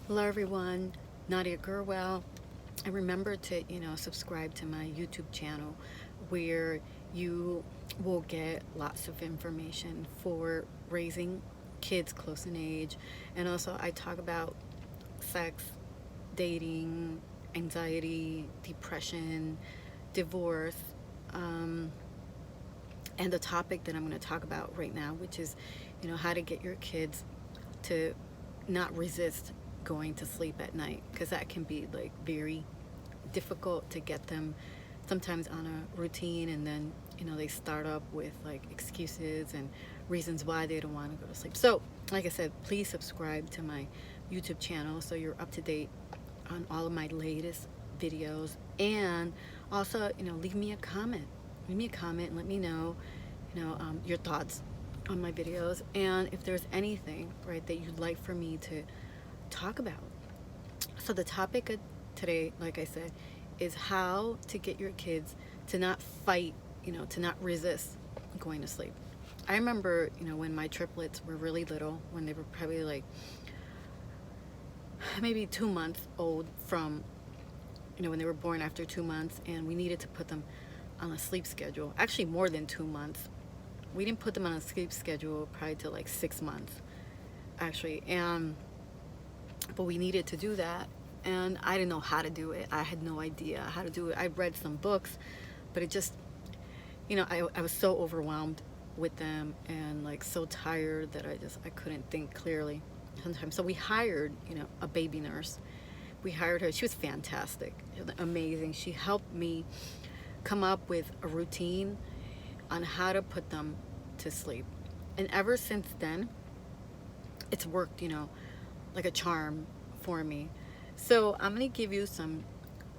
Hello everyone, Nadia Gurwell. And remember to, subscribe to my YouTube channel where you will get lots of information for raising kids close in age. And also I talk about sex, dating, anxiety, depression, divorce, um, and the topic that I'm going to talk about right now, which is, how to get your kids to not resist going to sleep at night, because that can be like very difficult to get them sometimes on a routine, and then they start up with like excuses and reasons why they don't want to go to sleep. So like I said, please subscribe to my YouTube channel so you're up to date on all of my latest videos. And also, leave me a comment and let me know, your thoughts on my videos, and if there's anything, right, that you'd like for me to talk about. So the topic of today, like I said, is how to get your kids to not fight, to not resist going to sleep. I remember, when my triplets were really little, when they were probably like maybe 2 months old, from, when they were born after 2 months, and we needed to put them on a sleep schedule. Actually, more than 2 months. We didn't put them on a sleep schedule probably till like 6 months, actually. And but we needed to do that, and I didn't know how to do it. I had no idea how to do it. I read some books, but it just, I was so overwhelmed with them and like so tired that I couldn't think clearly sometimes. So we hired, a baby nurse. We hired her. She was fantastic, amazing. She helped me come up with a routine on how to put them to sleep. And ever since then, it's worked, like a charm for me. So I'm going to give you some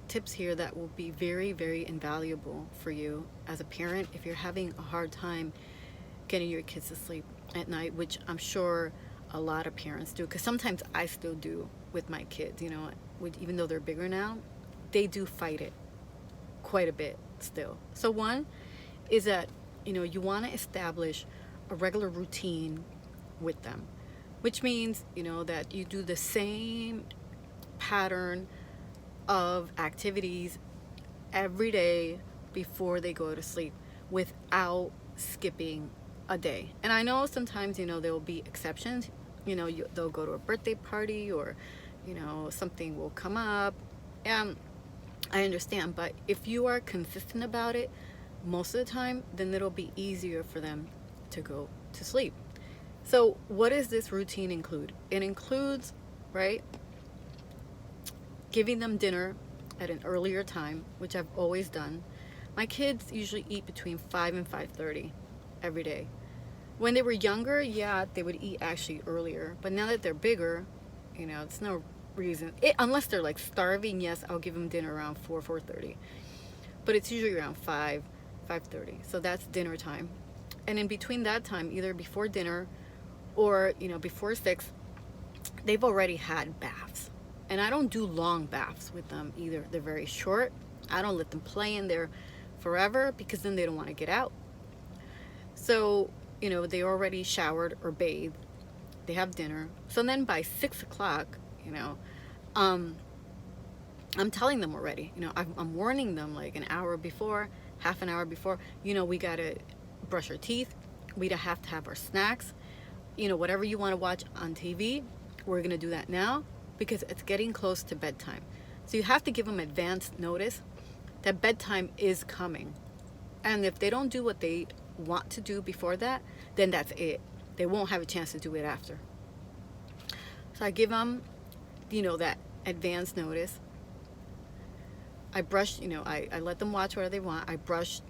tips here that will be very, very invaluable for you as a parent if you're having a hard time getting your kids to sleep at night, which I'm sure a lot of parents do, because sometimes I still do with my kids, even though they're bigger now, they do fight it quite a bit still. So one is that, you want to establish a regular routine with them, which means, that you do the same pattern of activities every day before they go to sleep without skipping a day. And I know sometimes, there will be exceptions. They'll go to a birthday party, or, something will come up. And I understand, but if you are consistent about it most of the time, then it'll be easier for them to go to sleep. So what does this routine include? It includes, right, giving them dinner at an earlier time, which I've always done. My kids usually eat between 5 and 5:30 every day. When they were younger, yeah, they would eat actually earlier. But now that they're bigger, it's no reason. Unless they're like starving, yes, I'll give them dinner around 4, 4:30. But it's usually around 5, 5:30. So that's dinner time. And in between that time, either before dinner or, before 6, they've already had baths. And I don't do long baths with them either. They're very short. I don't let them play in there forever, because then they don't want to get out. So, they already showered or bathed. They have dinner. So then by 6 o'clock, um, I'm telling them already, I'm warning them like an hour before, half an hour before, we got to brush our teeth. We have to have our snacks. Whatever you want to watch on TV, we're going to do that now, because it's getting close to bedtime. So you have to give them advance notice that bedtime is coming. And if they don't do what they want to do before that, then that's it. They won't have a chance to do it after. So I give them, that advance notice. I brush, I let them watch whatever they want. I brush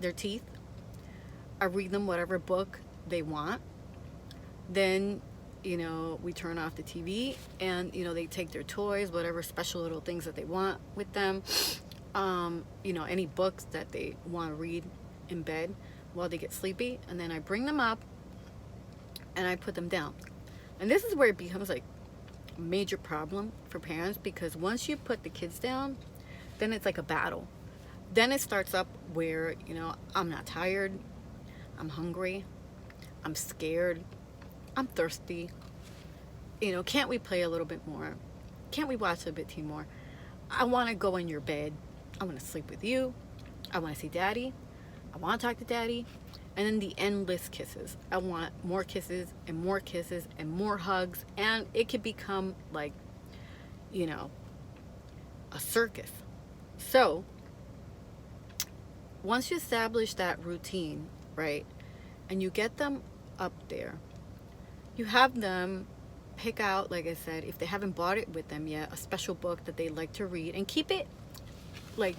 their teeth. I read them whatever book they want. Then, we turn off the TV, and, they take their toys, whatever special little things that they want with them. Any books that they want to read in bed while they get sleepy. And then I bring them up and I put them down. And this is where it becomes like a major problem for parents, because once you put the kids down, then it's like a battle. Then it starts up where, I'm not tired, I'm hungry, I'm scared, I'm thirsty, can't we play a little bit more? Can't we watch a bit more? I want to go in your bed. I want to sleep with you. I want to see daddy. I want to talk to daddy. And then the endless kisses. I want more kisses and more kisses and more hugs. And it could become like, you know, a circus. So, once you establish that routine, right, and you get them up there, you have them pick out, like I said, if they haven't bought it with them yet, a special book that they like to read, and keep it like,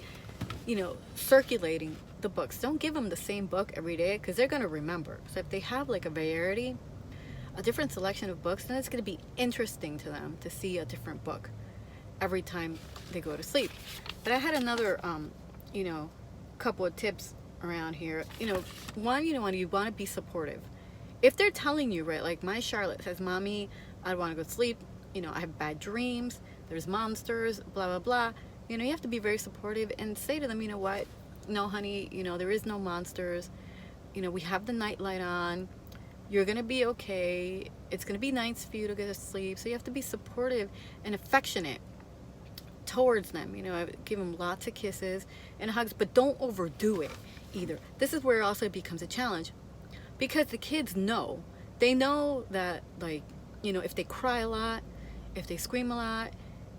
circulating the books. Don't give them the same book every day because they're going to remember. So if they have like a variety, a different selection of books, then it's going to be interesting to them to see a different book every time they go to sleep. But I had another, couple of tips around here. One, you want to be supportive. If they're telling you, right, like my Charlotte says, Mommy, I want to go to sleep. I have bad dreams. There's monsters, blah, blah, blah. You have to be very supportive and say to them, you know what? No, honey, there is no monsters. We have the night light on. You're going to be okay. It's going to be nice for you to go to sleep. So you have to be supportive and affectionate towards them. Give them lots of kisses and hugs, but don't overdo it either. This is where also it becomes a challenge because the kids know. They know that, like, if they cry a lot, if they scream a lot,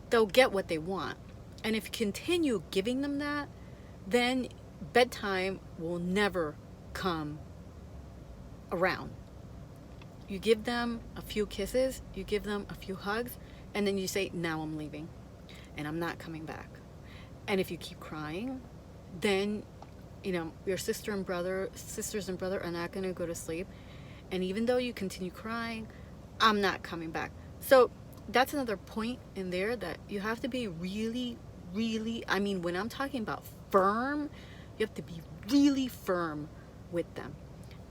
they'll get what they want. And if you continue giving them that, then bedtime will never come around. You give them a few kisses, you give them a few hugs, and then you say, now I'm leaving and I'm not coming back. And if you keep crying, then your sisters and brother are not going to go to sleep. And even though you continue crying, I'm not coming back. So that's another point in there that you have to be really, really, when I'm talking about firm, you have to be really firm with them.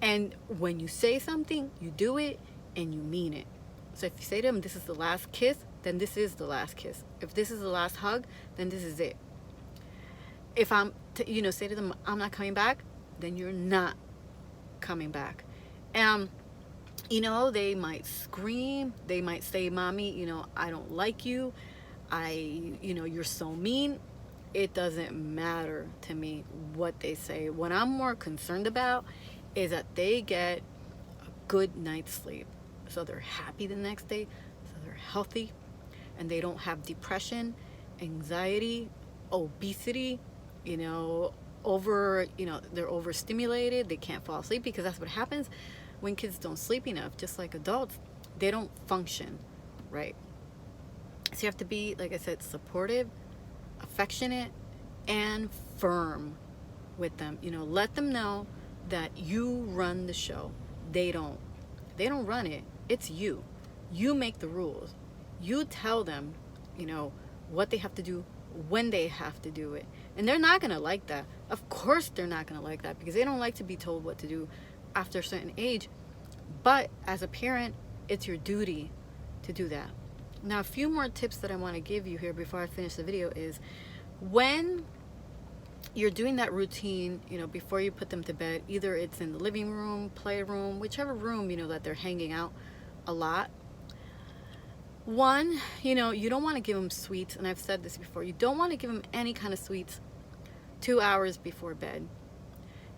And when you say something, you do it and you mean it. So if you say to them, this is the last kiss, then this is the last kiss. If this is the last hug, then this is it. If say to them, I'm not coming back, then you're not coming back. They might scream. They might say, Mommy, I don't like you. You're so mean. It doesn't matter to me what they say. What I'm more concerned about is that they get a good night's sleep. So they're happy the next day, so they're healthy, and they don't have depression, anxiety, obesity, they're overstimulated, they can't fall asleep, because that's what happens when kids don't sleep enough, just like adults. They don't function right. So you have to be, like I said, supportive, affectionate, and firm with them. Let them know that you run the show. They don't run it. It's you. You make the rules. You tell them, what they have to do, when they have to do it. And they're not going to like that. Of course they're not going to like that, because they don't like to be told what to do after a certain age. But as a parent, it's your duty to do that. Now, a few more tips that I want to give you here before I finish the video is, when you're doing that routine, before you put them to bed, either it's in the living room, playroom, whichever room, that they're hanging out a lot. One, you don't want to give them sweets, and I've said this before, you don't want to give them any kind of sweets 2 hours before bed.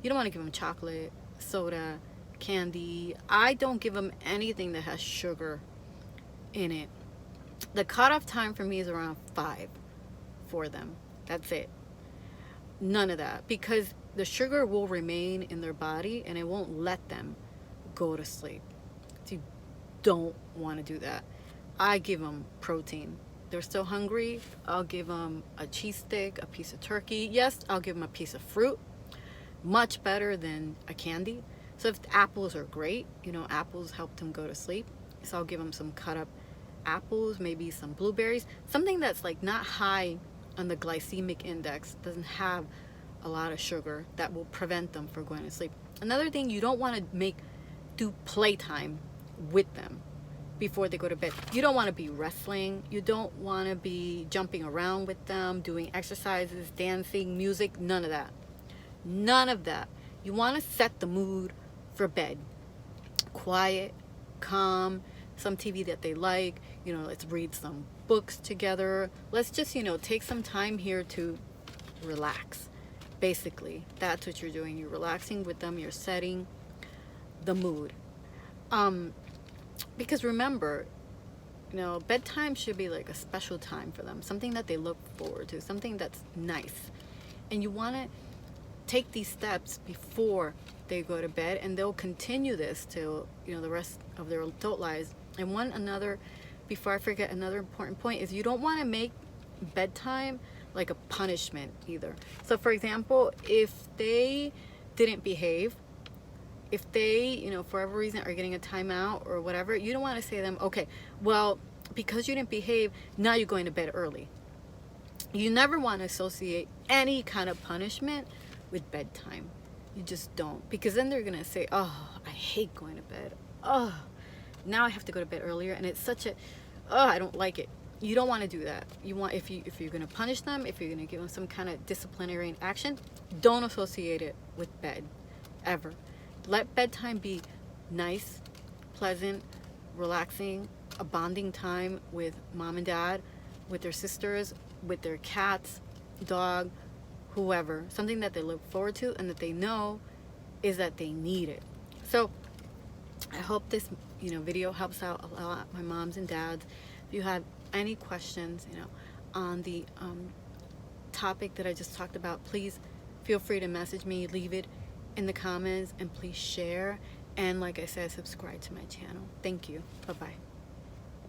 You don't want to give them chocolate, soda, candy. I don't give them anything that has sugar in it. The cutoff time for me is around 5 for them. That's it. None of that, because the sugar will remain in their body and it won't let them go to sleep. So you don't want to do that. I give them protein. They're still hungry. I'll give them a cheese stick, a piece of turkey. Yes, I'll give them a piece of fruit. Much better than a candy. So if apples are great, apples help them go to sleep. So I'll give them some cut up apples, maybe some blueberries, something that's like not high on the glycemic index, doesn't have a lot of sugar, that will prevent them from going to sleep. Another thing, you don't want to do playtime with them before they go to bed. You don't want to be wrestling. You don't want to be jumping around with them, doing exercises, dancing, music, none of that. None of that. You want to set the mood for bed. Quiet, calm, some TV that they like. Let's read some books together. Let's just, take some time here to relax. Basically, that's what you're doing. You're relaxing with them. You're setting the mood. Because remember, bedtime should be like a special time for them, something that they look forward to, something that's nice. And you want to take these steps before they go to bed, and they'll continue this till the rest of their adult lives. And before I forget, another important point is you don't want to make bedtime like a punishment either. So for example, if they didn't behave, if they for whatever reason are getting a timeout or whatever, you don't want to say to them, okay, well, because you didn't behave, now you're going to bed early. You never want to associate any kind of punishment with bedtime. You just don't, because then they're gonna say, oh, I hate going to bed. Oh, now I have to go to bed earlier, and it's such a, oh, I don't like it. You don't want to do that. You want, if you're gonna punish them, if you're gonna give them some kind of disciplinary action, don't associate it with bed, ever. Let bedtime be nice, pleasant, relaxing, a bonding time with mom and dad, with their sisters, with their cats, dog, whoever, something that they look forward to and that they know is that they need it. So I hope this video helps out a lot, my moms and dads. If you have any questions on the topic that I just talked about, please feel free to message me, leave it in the comments, and please share, and like I said, subscribe to my channel. Thank you. Bye bye.